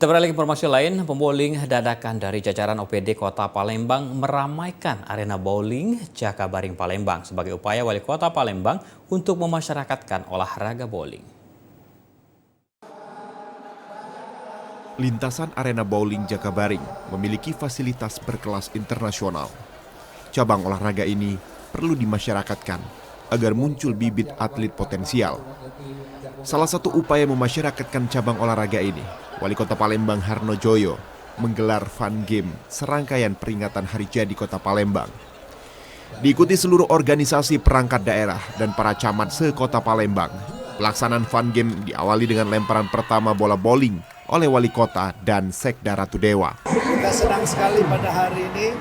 Kita beralih ke informasi lain, pemboling dadakan dari jajaran OPD Kota Palembang meramaikan arena bowling Jakabaring Palembang sebagai upaya Wali Kota Palembang untuk memasyarakatkan olahraga bowling. Lintasan arena bowling Jakabaring memiliki fasilitas berkelas internasional. Cabang olahraga ini perlu dimasyarakatkan agar muncul bibit atlet potensial. Salah satu upaya memasyarakatkan cabang olahraga ini, Wali Kota Palembang Harno Joyo menggelar fun game serangkaian peringatan Hari Jadi Kota Palembang. Diikuti seluruh organisasi perangkat daerah dan para camat se-Kota Palembang. Pelaksanaan fun game diawali dengan lemparan pertama bola bowling oleh Wali Kota dan Sekda Ratu Dewa. Kita senang sekali pada hari ini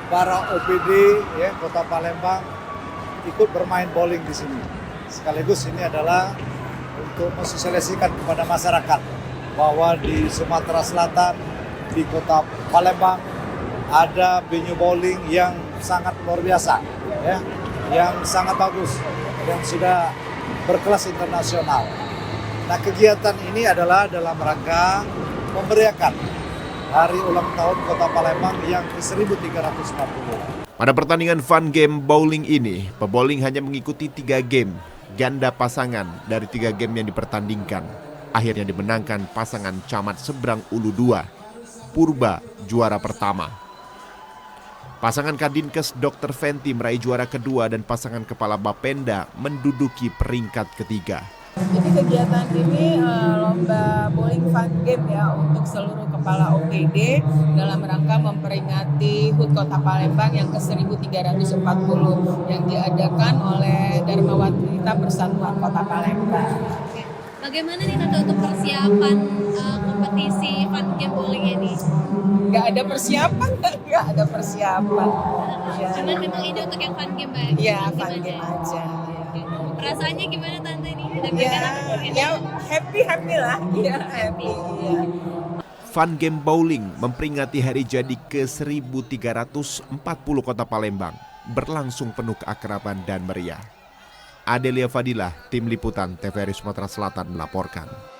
para OPD Kota Palembang ikut bermain bowling di sini. Sekaligus ini adalah untuk mensosialisasikan kepada masyarakat bahwa di Sumatera Selatan, di Kota Palembang ada venue bowling yang sangat luar biasa, yang sangat bagus, yang sudah berkelas internasional. Nah, kegiatan ini adalah dalam rangka memeriahkan Hari Ulang Tahun Kota Palembang yang ke-1340. Pada pertandingan fun game bowling ini, pebowling hanya mengikuti 3 game ganda pasangan dari 3 game yang dipertandingkan. Akhirnya dimenangkan pasangan Camat Seberang Ulu 2, Purba juara pertama. Pasangan Kadinkes Dr. Fenty meraih juara kedua dan pasangan Kepala Bapenda menduduki peringkat ketiga. Jadi kegiatan ini lomba bowling fun game ya untuk seluruh kepala OPD dalam rangka memperingati HUT Kota Palembang yang ke-1340 yang diadakan oleh Dharma Wanita Persatuan Kota Palembang. Bagaimana nih Tante untuk persiapan kompetisi fun game bowling ini? Nggak ada persiapan. Ya. Cuman memang ini untuk yang fun game ya? Iya, fun game aja. Perasaannya gimana Tante ini? Ya happy lah. Iya, happy. Ya. Fun game bowling memperingati hari jadi ke-1340 Kota Palembang berlangsung penuh keakraban dan meriah. Adelia Fadilah, Tim Liputan TVRI Sumatera Selatan melaporkan.